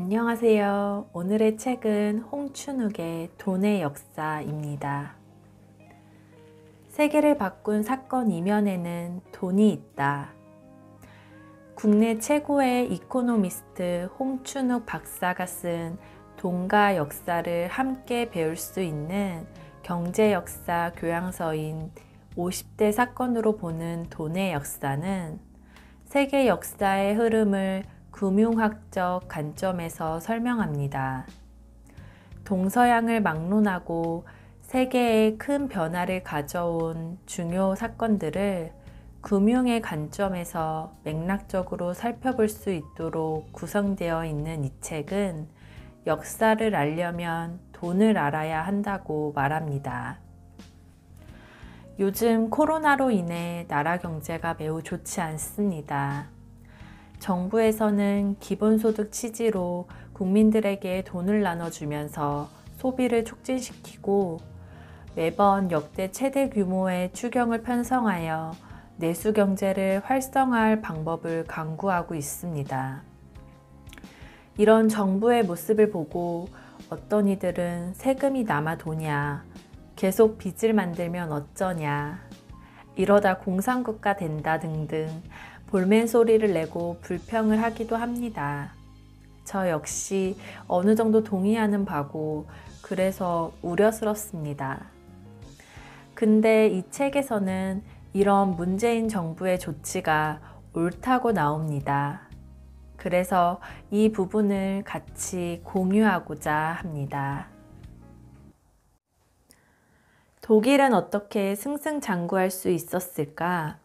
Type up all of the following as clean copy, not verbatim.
안녕하세요. 오늘의 책은 홍춘욱의 돈의 역사입니다. 세계를 바꾼 사건 이면에는 돈이 있다. 국내 최고의 이코노미스트 홍춘욱 박사가 쓴 돈과 역사를 함께 배울 수 있는 경제역사 교양서인 50대 사건으로 보는 돈의 역사는 세계 역사의 흐름을 금융학적 관점에서 설명합니다. 동서양을 막론하고 세계에 큰 변화를 가져온 중요 사건들을 금융의 관점에서 맥락적으로 살펴볼 수 있도록 구성되어 있는 이 책은 역사를 알려면 돈을 알아야 한다고 말합니다. 요즘 코로나로 인해 나라 경제가 매우 좋지 않습니다. 정부에서는 기본소득 취지로 국민들에게 돈을 나눠주면서 소비를 촉진시키고 매번 역대 최대 규모의 추경을 편성하여 내수 경제를 활성화할 방법을 강구하고 있습니다. 이런 정부의 모습을 보고 어떤 이들은 세금이 남아도냐, 계속 빚을 만들면 어쩌냐, 이러다 공산국가 된다 등등 볼멘 소리를 내고 불평을 하기도 합니다. 저 역시 어느 정도 동의하는 바고 그래서 우려스럽습니다. 근데 이 책에서는 이런 문재인 정부의 조치가 옳다고 나옵니다. 그래서 이 부분을 같이 공유하고자 합니다. 독일은 어떻게 승승장구할 수 있었을까?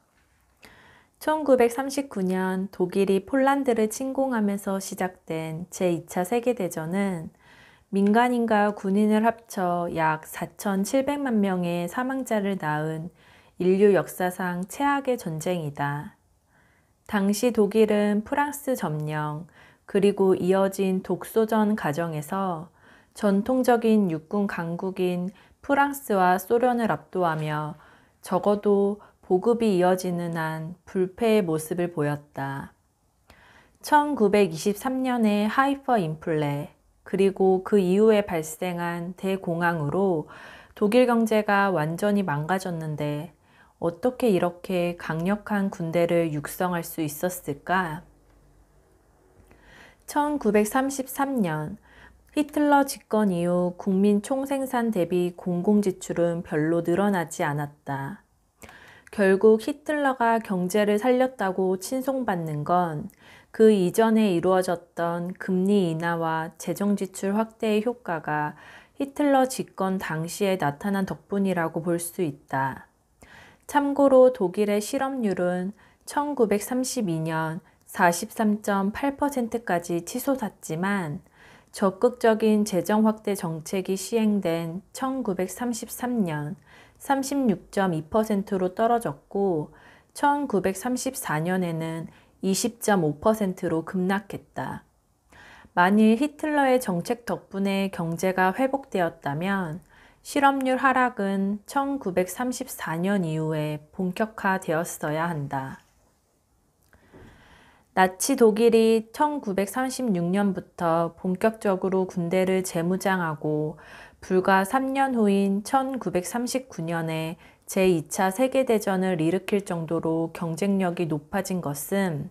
1939년 독일이 폴란드를 침공하면서 시작된 제2차 세계대전은 민간인과 군인을 합쳐 약 4,700만 명의 사망자를 낳은 인류 역사상 최악의 전쟁이다. 당시 독일은 프랑스 점령, 그리고 이어진 독소전 과정에서 전통적인 육군 강국인 프랑스와 소련을 압도하며 적어도 보급이 이어지는 한 불패의 모습을 보였다. 1923년의 하이퍼 인플레, 그리고 그 이후에 발생한 대공황으로 독일 경제가 완전히 망가졌는데 어떻게 이렇게 강력한 군대를 육성할 수 있었을까? 1933년 히틀러 집권 이후 국민 총생산 대비 공공지출은 별로 늘어나지 않았다. 결국 히틀러가 경제를 살렸다고 칭송받는 건 그 이전에 이루어졌던 금리 인하와 재정지출 확대의 효과가 히틀러 집권 당시에 나타난 덕분이라고 볼 수 있다. 참고로 독일의 실업률은 1932년 43.8%까지 치솟았지만 적극적인 재정 확대 정책이 시행된 1933년 36.2%로 떨어졌고 1934년에는 20.5%로 급락했다. 만일 히틀러의 정책 덕분에 경제가 회복되었다면 실업률 하락은 1934년 이후에 본격화되었어야 한다. 나치 독일이 1936년부터 본격적으로 군대를 재무장하고 불과 3년 후인 1939년에 제2차 세계대전을 일으킬 정도로 경쟁력이 높아진 것은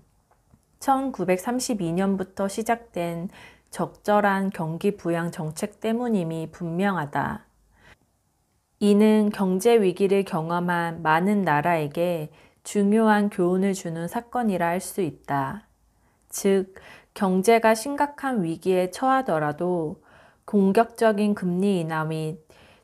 1932년부터 시작된 적절한 경기 부양 정책 때문임이 분명하다. 이는 경제 위기를 경험한 많은 나라에게 중요한 교훈을 주는 사건이라 할 수 있다. 즉, 경제가 심각한 위기에 처하더라도 공격적인 금리 인하 및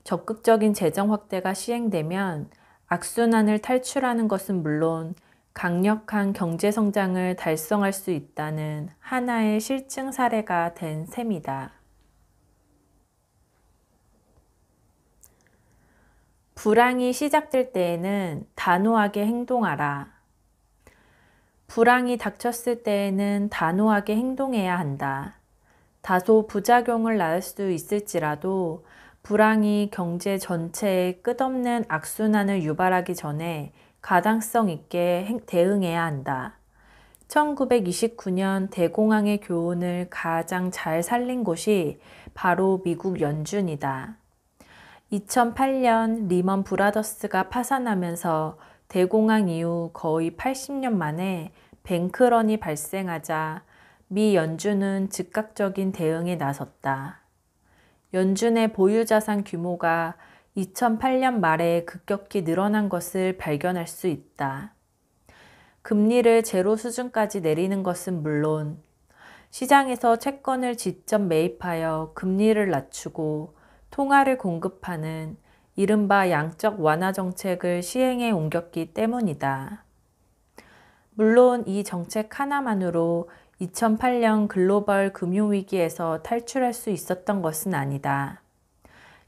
적극적인 재정 확대가 시행되면 악순환을 탈출하는 것은 물론 강력한 경제 성장을 달성할 수 있다는 하나의 실증 사례가 된 셈이다. 불황이 시작될 때에는 단호하게 행동하라. 불황이 닥쳤을 때에는 단호하게 행동해야 한다. 다소 부작용을 낳을 수 있을지라도 불황이 경제 전체에 끝없는 악순환을 유발하기 전에 가당성 있게 대응해야 한다. 1929년 대공황의 교훈을 가장 잘 살린 곳이 바로 미국 연준이다. 2008년 리먼 브라더스가 파산하면서 대공황 이후 거의 80년 만에 뱅크런이 발생하자 미 연준은 즉각적인 대응에 나섰다. 연준의 보유자산 규모가 2008년 말에 급격히 늘어난 것을 발견할 수 있다. 금리를 제로 수준까지 내리는 것은 물론 시장에서 채권을 직접 매입하여 금리를 낮추고 통화를 공급하는 이른바 양적 완화 정책을 시행해 옮겼기 때문이다. 물론 이 정책 하나만으로 2008년 글로벌 금융위기에서 탈출할 수 있었던 것은 아니다.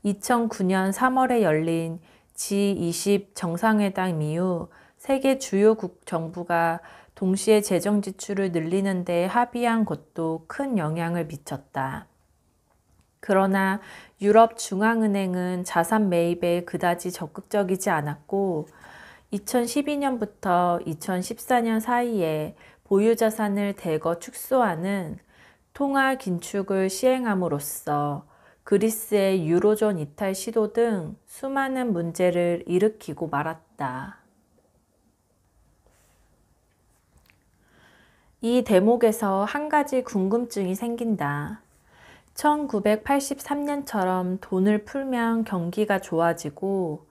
2009년 3월에 열린 G20 정상회담 이후 세계 주요국 정부가 동시에 재정 지출을 늘리는 데 합의한 것도 큰 영향을 미쳤다. 그러나 유럽 중앙은행은 자산 매입에 그다지 적극적이지 않았고 2012년부터 2014년 사이에 보유자산을 대거 축소하는 통화 긴축을 시행함으로써 그리스의 유로존 이탈 시도 등 수많은 문제를 일으키고 말았다. 이 대목에서 한 가지 궁금증이 생긴다. 1983년처럼 돈을 풀면 경기가 좋아지고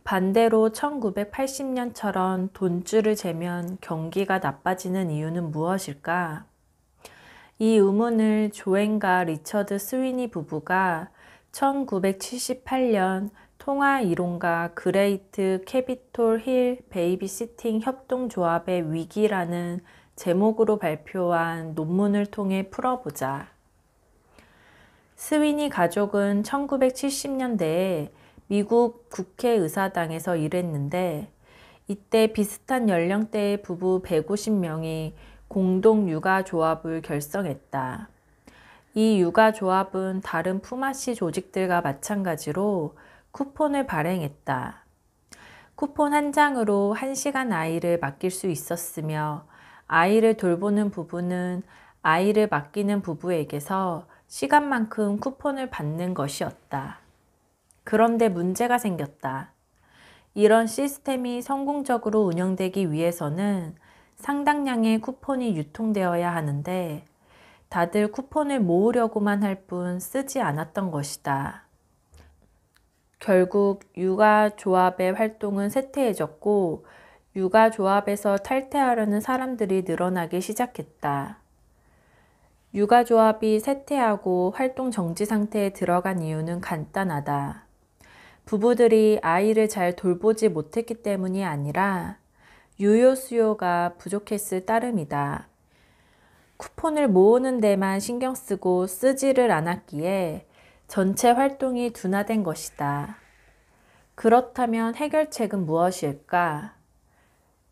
반대로 1980년처럼 돈줄을 재면 경기가 나빠지는 이유는 무엇일까? 이 의문을 조앤과 리처드 스위니 부부가 1978년 통화이론가 그레이트 캐피톨 힐 베이비시팅 협동조합의 위기라는 제목으로 발표한 논문을 통해 풀어보자. 스위니 가족은 1970년대에 미국 국회의사당에서 일했는데 이때 비슷한 연령대의 부부 150명이 공동 육아조합을 결성했다. 이 육아조합은 다른 품앗이 조직들과 마찬가지로 쿠폰을 발행했다. 쿠폰 한 장으로 1시간 아이를 맡길 수 있었으며 아이를 돌보는 부부는 아이를 맡기는 부부에게서 시간만큼 쿠폰을 받는 것이었다. 그런데 문제가 생겼다. 이런 시스템이 성공적으로 운영되기 위해서는 상당량의 쿠폰이 유통되어야 하는데 다들 쿠폰을 모으려고만 할 뿐 쓰지 않았던 것이다. 결국 육아조합의 활동은 쇠퇴해졌고 육아조합에서 탈퇴하려는 사람들이 늘어나기 시작했다. 육아조합이 쇠퇴하고 활동 정지 상태에 들어간 이유는 간단하다. 부부들이 아이를 잘 돌보지 못했기 때문이 아니라 유효 수요가 부족했을 따름이다. 쿠폰을 모으는 데만 신경 쓰고 쓰지를 않았기에 전체 활동이 둔화된 것이다. 그렇다면 해결책은 무엇일까?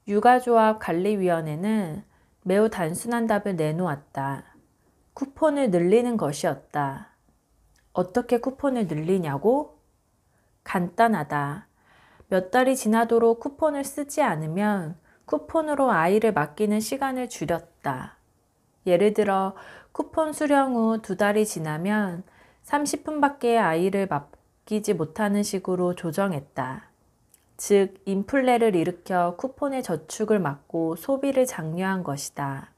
육아조합 관리위원회는 매우 단순한 답을 내놓았다. 쿠폰을 늘리는 것이었다. 어떻게 쿠폰을 늘리냐고? 간단하다. 몇 달이 지나도록 쿠폰을 쓰지 않으면 쿠폰으로 아이를 맡기는 시간을 줄였다. 예를 들어 쿠폰 수령 후 2달이 지나면 30분밖에 아이를 맡기지 못하는 식으로 조정했다. 즉, 인플레를 일으켜 쿠폰의 저축을 막고 소비를 장려한 것이다.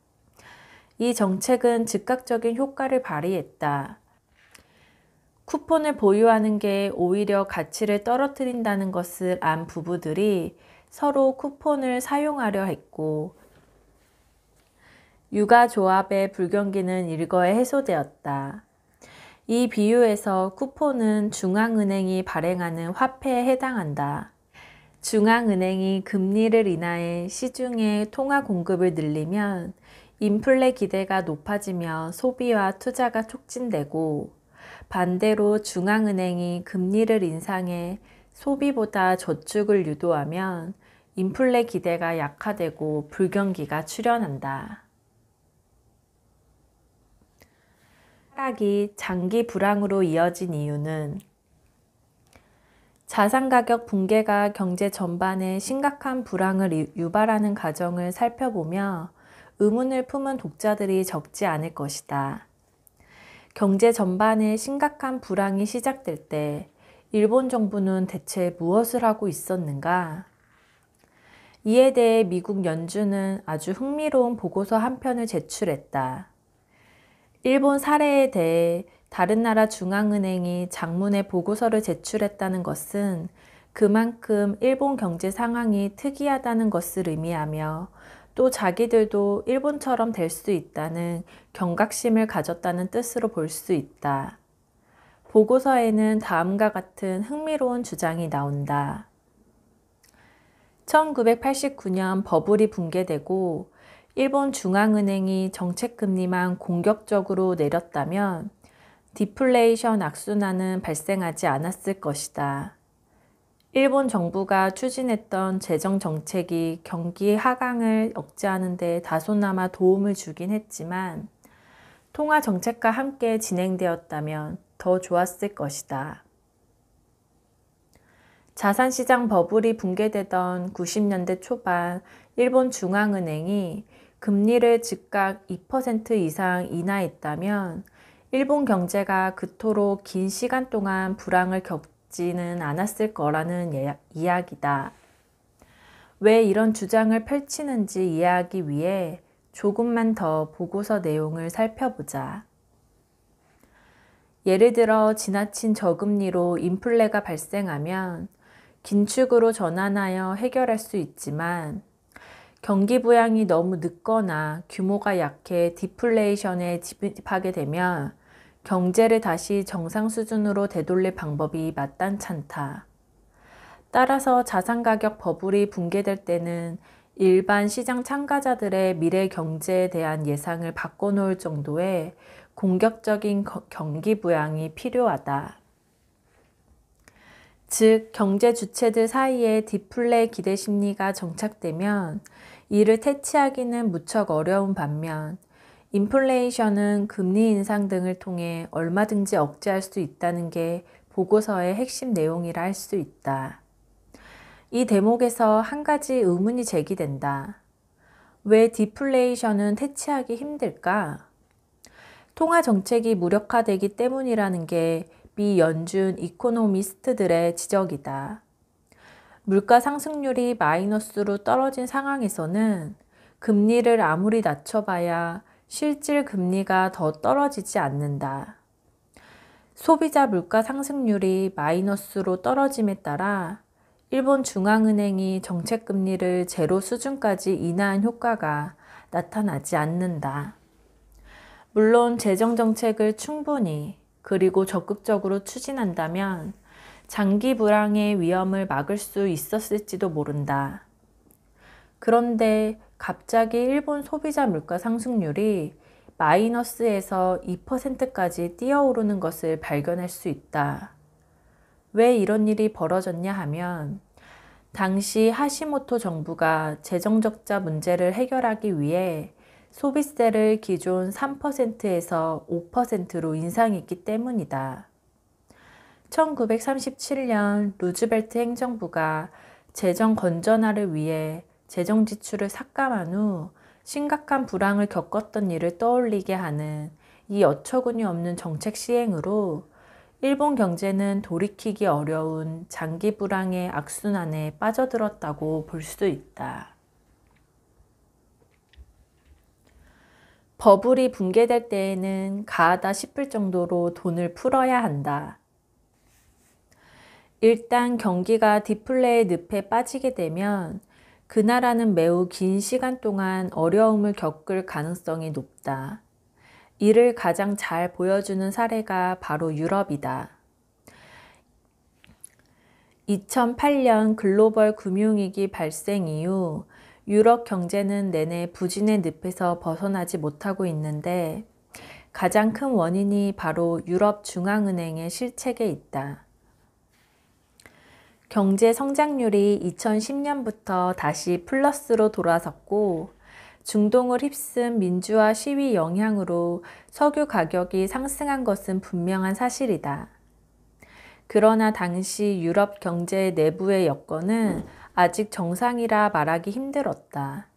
이 정책은 즉각적인 효과를 발휘했다. 쿠폰을 보유하는 게 오히려 가치를 떨어뜨린다는 것을 안 부부들이 서로 쿠폰을 사용하려 했고 육아조합의 불경기는 일거에 해소되었다. 이 비유에서 쿠폰은 중앙은행이 발행하는 화폐에 해당한다. 중앙은행이 금리를 인하해 시중의 통화 공급을 늘리면 인플레 기대가 높아지며 소비와 투자가 촉진되고 반대로 중앙은행이 금리를 인상해 소비보다 저축을 유도하면 인플레 기대가 약화되고 불경기가 출현한다. 하락이 장기 불황으로 이어진 이유는 자산 가격 붕괴가 경제 전반에 심각한 불황을 유발하는 과정을 살펴보며 의문을 품은 독자들이 적지 않을 것이다. 경제 전반에 심각한 불황이 시작될 때 일본 정부는 대체 무엇을 하고 있었는가? 이에 대해 미국 연준은 아주 흥미로운 보고서 한 편을 제출했다. 일본 사례에 대해 다른 나라 중앙은행이 장문의 보고서를 제출했다는 것은 그만큼 일본 경제 상황이 특이하다는 것을 의미하며 또 자기들도 일본처럼 될 수 있다는 경각심을 가졌다는 뜻으로 볼 수 있다. 보고서에는 다음과 같은 흥미로운 주장이 나온다. 1989년 버블이 붕괴되고 일본 중앙은행이 정책금리만 공격적으로 내렸다면 디플레이션 악순환은 발생하지 않았을 것이다. 일본 정부가 추진했던 재정정책이 경기 하강을 억제하는 데 다소나마 도움을 주긴 했지만 통화정책과 함께 진행되었다면 더 좋았을 것이다. 자산시장 버블이 붕괴되던 90년대 초반 일본 중앙은행이 금리를 즉각 2% 이상 인하했다면 일본 경제가 그토록 긴 시간 동안 불황을 겪지는 않았을 거라는 이야기다. 왜 이런 주장을 펼치는지 이해하기 위해 조금만 더 보고서 내용을 살펴보자. 예를 들어 지나친 저금리로 인플레가 발생하면 긴축으로 전환하여 해결할 수 있지만 경기 부양이 너무 늦거나 규모가 약해 디플레이션에 진입하게 되면 경제를 다시 정상 수준으로 되돌릴 방법이 마땅찮다. 따라서 자산가격 버블이 붕괴될 때는 일반 시장 참가자들의 미래 경제에 대한 예상을 바꿔놓을 정도의 공격적인 경기 부양이 필요하다. 즉, 경제 주체들 사이에 디플레 기대 심리가 정착되면 이를 퇴치하기는 무척 어려운 반면 인플레이션은 금리 인상 등을 통해 얼마든지 억제할 수 있다는 게 보고서의 핵심 내용이라 할 수 있다. 이 대목에서 한 가지 의문이 제기된다. 왜 디플레이션은 퇴치하기 힘들까? 통화 정책이 무력화되기 때문이라는 게 미 연준 이코노미스트들의 지적이다. 물가 상승률이 마이너스로 떨어진 상황에서는 금리를 아무리 낮춰봐야 실질 금리가 더 떨어지지 않는다. 소비자 물가 상승률이 마이너스로 떨어짐에 따라 일본 중앙은행이 정책금리를 제로 수준까지 인하한 효과가 나타나지 않는다. 물론 재정정책을 충분히 그리고 적극적으로 추진한다면 장기 불황의 위험을 막을 수 있었을지도 모른다. 그런데 갑자기 일본 소비자 물가 상승률이 마이너스에서 2%까지 뛰어오르는 것을 발견할 수 있다. 왜 이런 일이 벌어졌냐 하면 당시 하시모토 정부가 재정적자 문제를 해결하기 위해 소비세를 기존 3%에서 5%로 인상했기 때문이다. 1937년 루즈벨트 행정부가 재정 건전화를 위해 재정 지출을 삭감한 후 심각한 불황을 겪었던 일을 떠올리게 하는 이 어처구니 없는 정책 시행으로 일본 경제는 돌이키기 어려운 장기 불황의 악순환에 빠져들었다고 볼 수 있다. 버블이 붕괴될 때에는 가하다 싶을 정도로 돈을 풀어야 한다. 일단 경기가 디플레의 늪에 빠지게 되면 그 나라는 매우 긴 시간 동안 어려움을 겪을 가능성이 높다. 이를 가장 잘 보여주는 사례가 바로 유럽이다. 2008년 글로벌 금융위기 발생 이후 유럽 경제는 내내 부진의 늪에서 벗어나지 못하고 있는데 가장 큰 원인이 바로 유럽 중앙은행의 실책에 있다. 경제 성장률이 2010년부터 다시 플러스로 돌아섰고 중동을 휩쓴 민주화 시위 영향으로 석유 가격이 상승한 것은 분명한 사실이다. 그러나 당시 유럽 경제 내부의 여건은 아직 정상이라 말하기 힘들었다.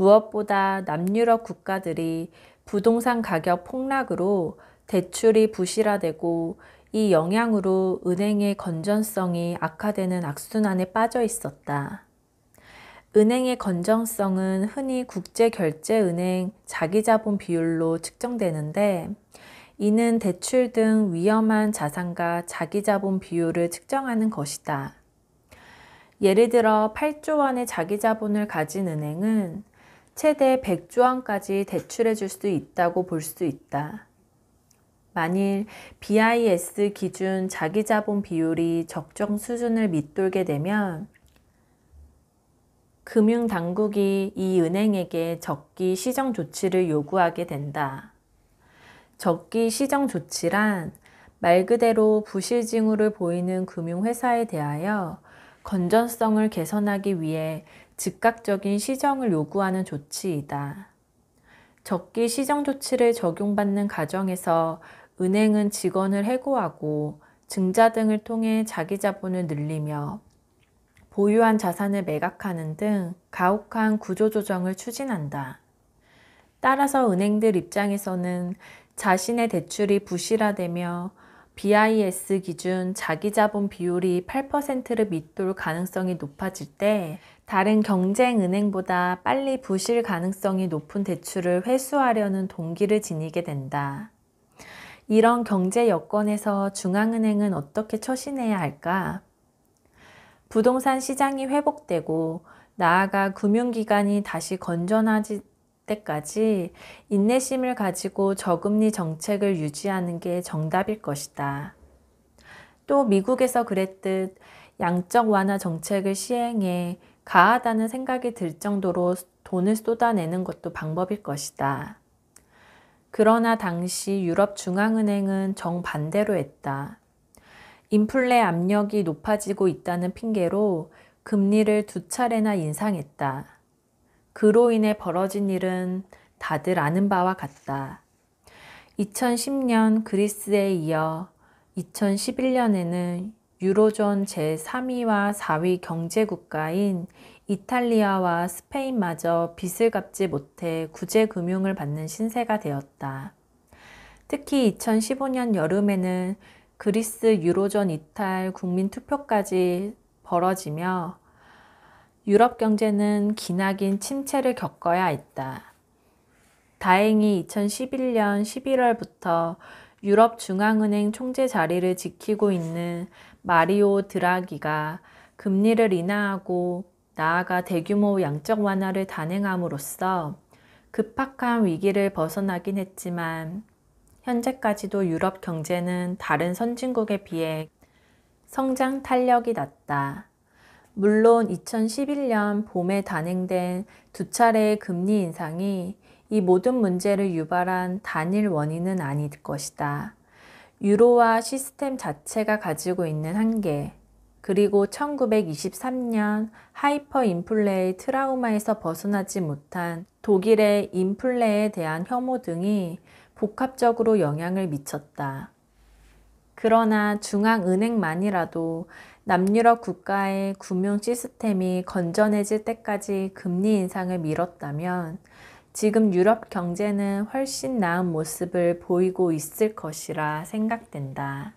무엇보다 남유럽 국가들이 부동산 가격 폭락으로 대출이 부실화되고 이 영향으로 은행의 건전성이 악화되는 악순환에 빠져 있었다. 은행의 건전성은 흔히 국제결제은행 자기자본 비율로 측정되는데 이는 대출 등 위험한 자산과 자기자본 비율을 측정하는 것이다. 예를 들어 8조 원의 자기자본을 가진 은행은 최대 100조 원까지 대출해 줄 수 있다고 볼 수 있다. 만일 BIS 기준 자기자본 비율이 적정 수준을 밑돌게 되면 금융당국이 이 은행에게 적기 시정 조치를 요구하게 된다. 적기 시정 조치란 말 그대로 부실 징후를 보이는 금융회사에 대하여 건전성을 개선하기 위해 즉각적인 시정을 요구하는 조치이다. 적기 시정 조치를 적용받는 과정에서 은행은 직원을 해고하고 증자 등을 통해 자기 자본을 늘리며 보유한 자산을 매각하는 등 가혹한 구조조정을 추진한다. 따라서 은행들 입장에서는 자신의 대출이 부실화되며 BIS 기준 자기자본 비율이 8%를 밑돌 가능성이 높아질 때 다른 경쟁은행보다 빨리 부실 가능성이 높은 대출을 회수하려는 동기를 지니게 된다. 이런 경제 여건에서 중앙은행은 어떻게 처신해야 할까? 부동산 시장이 회복되고 나아가 금융기관이 다시 건전해질 때까지 인내심을 가지고 저금리 정책을 유지하는 게 정답일 것이다. 또 미국에서 그랬듯 양적 완화 정책을 시행해 가하다는 생각이 들 정도로 돈을 쏟아내는 것도 방법일 것이다. 그러나 당시 유럽 중앙은행은 정반대로 했다. 인플레 압력이 높아지고 있다는 핑계로 금리를 2차례나 인상했다. 그로 인해 벌어진 일은 다들 아는 바와 같다. 2010년 그리스에 이어 2011년에는 유로존 제3위와 4위 경제국가인 이탈리아와 스페인마저 빚을 갚지 못해 구제금융을 받는 신세가 되었다. 특히 2015년 여름에는 그리스 유로존 이탈 국민투표까지 벌어지며 유럽 경제는 기나긴 침체를 겪어야 했다. 다행히 2011년 11월부터 유럽 중앙은행 총재 자리를 지키고 있는 마리오 드라기가 금리를 인하하고 나아가 대규모 양적 완화를 단행함으로써 급박한 위기를 벗어나긴 했지만 현재까지도 유럽 경제는 다른 선진국에 비해 성장 탄력이 낮다. 물론 2011년 봄에 단행된 2차례의 금리 인상이 이 모든 문제를 유발한 단일 원인은 아닐 것이다. 유로화 시스템 자체가 가지고 있는 한계, 그리고 1923년 하이퍼 인플레의 트라우마에서 벗어나지 못한 독일의 인플레에 대한 혐오 등이 복합적으로 영향을 미쳤다. 그러나 중앙은행만이라도 남유럽 국가의 금융 시스템이 건전해질 때까지 금리 인상을 미뤘다면 지금 유럽 경제는 훨씬 나은 모습을 보이고 있을 것이라 생각된다.